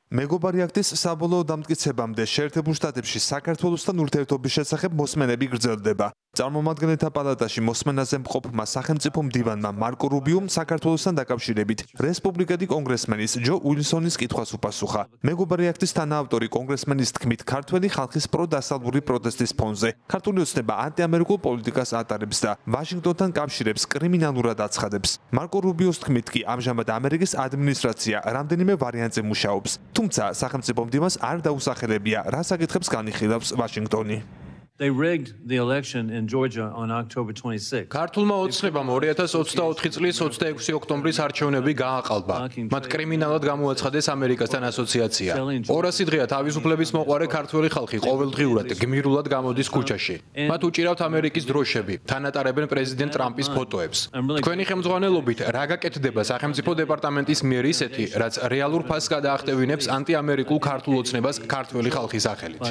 მეგობარი აქტის საბოლოო დამტკიცებამდე შეერთებულ შტატებში საქართველოსთან ურთიერთობის შესახებ მოსმენები გრძელდება. წარმომადგენელთა პალატაში მოსმენაზე მყოფმა სახელმწიფო მდივანმა მარკო რუბიუმ საქართველოსთან დაკავშირებით რესპუბლიკელი კონგრესმენის ჯო უილსონის კითხვას უპასუხა. მეგობარი აქტის თანაავტორი კონგრესმენის თქმით, ქართველი ხალხის პროდასავლური პროტესტის ფონზე ქართული ოცნება ანტიამერიკულ პოლიტიკას ატარებს და ვაშინგტონთან კავშირებს კრიმინალურად აცხადებს. მარკო რუბიოს თქმით კი ამჟამად ამერიკის ადმინისტრაცია რამდენიმე ვარიანტზე მუშაობს. თუმცა სახელმწიფო მდივანს არ დაუსახელებია, რა საკითხებს განიხილავს ვაშინგტონი. They rigged the election in Georgia on October 26. ქართულმა ოცნებამ 2024 წლის 26 ოქტომბრის არჩევნები გააყალბა. მათ კრიმინალად გამოაცხადეს ამერიკასთან ასოციაცია. 200 დღეა თავისუფლების მოყვარე ქართველი ხალხი ყოველდღიურად გმირულად გამოდის ქუჩაში. მათ უჭირავთ ამერიკის დროშები, თანატარებენ პრეზიდენტ ტრამპის ფოტოებს. თქვენი ხელმძღვანელობით რა გაკეთდება სახელმწიფო დეპარტამენტის მიერ ისეთი, რაც რეალურ ფასს გადაახტევინებს ანტიამერიკულ ქართულ ოცნებას ქართველი ხალხის სახელით.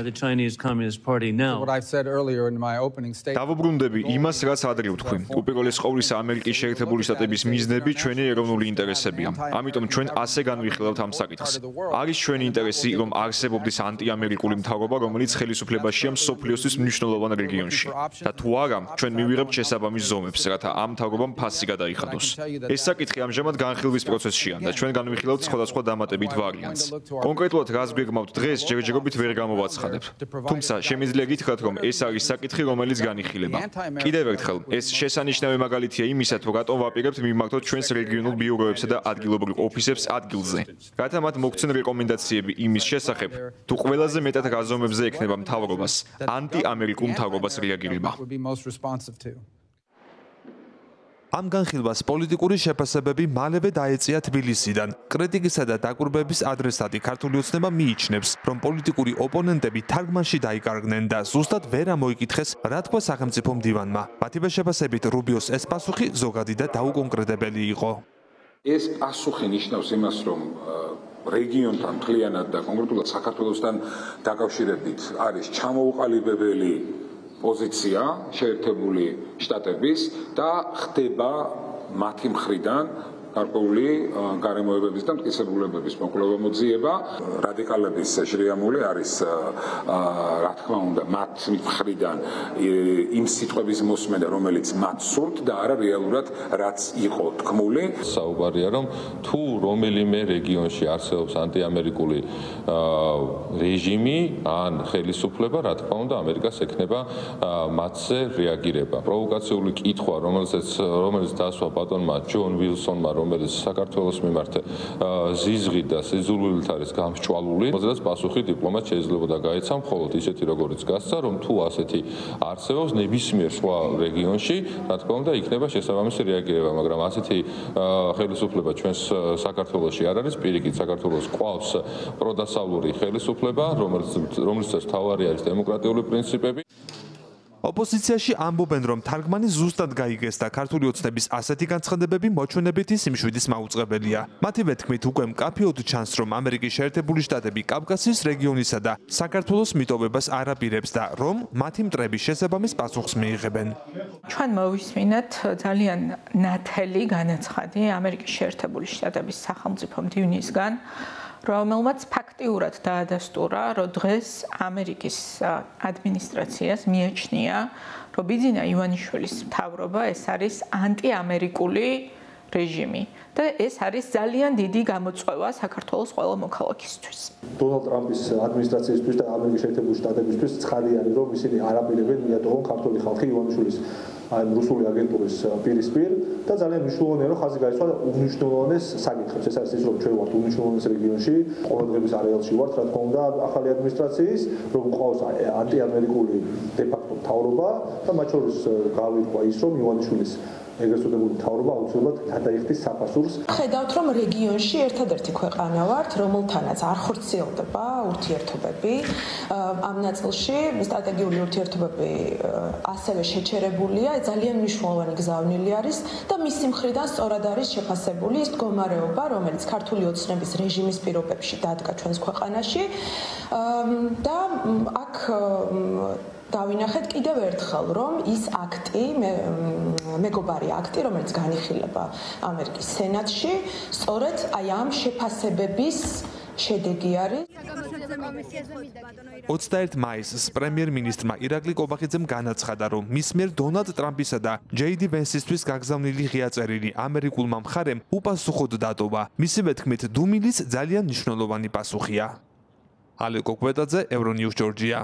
დავუბრუნდები იმას, რაც ადრე ვთქვი. უპირველეს ყოვლისა ამერიკის შეერთებული შტატების მიზნები ჩვენი ეროვნული ინტერესებია. ამიტომ ჩვენ ასე განვიხილავთ ამ საკითხს. არის ჩვენი ინტერესი, რომ არსებობდეს ანტიამერიკული მთავრობა, რომელიც ხელისუფლებაშია მსოფლიოსთვის მნიშვნელოვან რეგიონში. და თუ არა, ჩვენ მივიღებთ შესაბამის ზომებს, რათა ამ მთავრობამ ფასი გადაიხადოს. ეს საკითხი ამჟამად განხილვის პროცესშია და ჩვენ განვიხილავთ სხვადასხვა დამატებით ვარიანტს. კონკრეტულად რას გვეგმავთ დღეს, ჯერჯერობით ვერ გამოვაცხადებ. თუმცა შემიძლია გითხრათ, რომ ეს არის საკითხი, რომელიც განიხილება. კიდევ ერთხელ, ეს შესანიშნავი მაგალითია იმისა, თუ რატომ ვაპირებთ მიმართოთ ჩვენს რეგიონულ ბიუროებსა და ადგილობრივ ოფისებს ადგილზე. რათა მათ მოგცენ რეკომენდაციები იმის შესახებ, თუ ყველაზე მეტად რა ზომებზე ექნება მთავრობას ანტიამერიკულ მთავრობას რეაგირება. ამ განხილვას პოლიტიკური შეფასებები მალევე დაეწია თბილისიდან. კრიტიკისა და დაკვირვების ადრესატი ქართული ოცნება მიიჩნევს, რომ პოლიტიკური ოპონენტები თარგმანში დაიკარგნენ და ზუსტად ვერ ამოიკითხეს, რა თქვა სახელმწიფო მდივანმა. მათივე შეფასებით რუბიოს ეს პასუხი ზოგადი და დაუკონკრეტებელი იყო. ეს პასუხი ნიშნავს იმას, რომ რეგიონთან მთლიანად და კონკრეტულად საქართველოსთან დაკავშირებით არის ჩამოუყალიბებელი პოზიცია შეერთებული შტატების და ხდება მათი მხრიდან გარკვეული გარემოებების და მტკიცებულებების მოკვლევა მოძიება. რადიკალების შეჭრიამული არის რა თქმა უნდა მათ მხრიდან იმ სიტყვების მოსმენა, რომელიც მათ სურთ და არა რეალურად რაც იყო თქმული. საუბარია რომ თუ რომელიმე რეგიონში არსებობს ანტიამერიკული რეჟიმი ან ხელისუფლება, რა თქმა უნდა ამერიკას ექნება მათზე რეაგირება. პროვოკაციული კითხვა, რომელიც დასვა ბატონმა ჯონ უილსონმა, რომელიც საქართველოს მიმართ ზიზღით და სიძულვილით არის გამსჭვალული, რომელზეც პასუხი დიპლომატ შეიძლება გაეცა, მხოლოდ ისეთი როგორც გასცა, რომ თუ ასეთი არსებობს ნებისმიერ სხვა რეგიონში, რა თქმა უნდა, იქნება შესაბამისი რეაგირება, მაგრამ ასეთი ხელისუფლება ჩვენს საქართველოში არ არის, პირიქით საქართველოს ყავს პროდასავლური ხელისუფლება, რომელსაც თავარი არის დემოკრატიული პრინციპები. ოპოზიციაში ამბობენ, რომ თარგმანი ზუსტად გაიგეს და ქართული ოცნების ასეთი განცხადებები მოჩვენებითი სიმშვიდის მაუწყებელია. მათივე თქმით, უკვე მკაფიოდ ჩანს, რომ ამერიკის შეერთებული შტატები კავკასიის რეგიონისა და საქართველოს მიტოვებას არ აპირებს და რომ მათი მტრები შესაბამის პასუხს მიიღებენ. ჩვენ მოვისმინეთ ძალიან ნათელი განაცხადი ამერიკის შეერთებული შტატების სახელმწიფო მდივნისგან, რომელმაც ფაქტიურად დაადასტურა, რომ დღეს ამერიკის ადმინისტრაციას მიაჩნია, რომ ბიძინა ივანიშვილის მთავრობა ეს არის ანტიამერიკული რეჟიმი და ეს არის ძალიან დიდი გამოწვევა საქართველოს ყველა მოქალაქისთვის. დონალდ ტრამპის ადმინისტრაციისთვის და ამერიკის შეერთებული შტატებისთვის ცხადია, რომ ისინი არ აპირებენ მიატოვონ ქართული ხალხი ივანიშვილის ამ რუსული აგენტურის პირისპირ და ძალიან მნიშვნელოვანია, რომ ხაზი გაიცვალა უმნიშვნელოვანეს საკითხებს. ეს არის ის, რომ ჩვენ ვართ უმნიშვნელოვანეს რეგიონში, ყოველდღიების არეალში ვართ, რა თქმა უნდა, ახალი ადმინისტრაციის, რომ ყავს ანტიამერიკული დე-ფაქტო მთავრობა და მათ შორის გავირკვა ის, რომ ივანიშვილის ეგრეთ წოდებული მთავრობა აუცილებლად გადაიხდის საფასურს. ხედავთ, რომ რეგიონში ერთადერთი ქვეყანა ვართ, რომელთანაც არ ხორციელდება ურთიერთობები. ამ ნაწილში სტრატეგიული ურთიერთობები ასევე შეჩერებულია, ძალიან მნიშვნელოვანი გზავნილი არის და მისი მხრიდან სწორად არის შეფასებული ის მდგომარეობა, რომელიც ქართული ოცნების რეჟიმის პირობებში დადგა ჩვენს ქვეყანაში და აქ დავინახეთ კიდევ ერთხელ, რომ ის აქტი, მეგობარი აქტი, რომელიც განიხილება ამერიკის სენატში, სწორედ აი ამ შეფასებების შედეგი არის. 21 მაისს პრემიერ-მინისტრმა ირაკლი კობახიძემ განაცხადა, რომ მის მიერ დონალდ ტრამპისა და ჯეიდი ვენსისთვის გაგზავნილი ღია წერილი ამერიკულმა მხარემ უპასუხოდ დატოვა. მისივე თქმით, დუმილის ძალიან მნიშვნელოვანი პასუხია. ალეკო კვეტაძე, ევრონიუს ჯორჯია.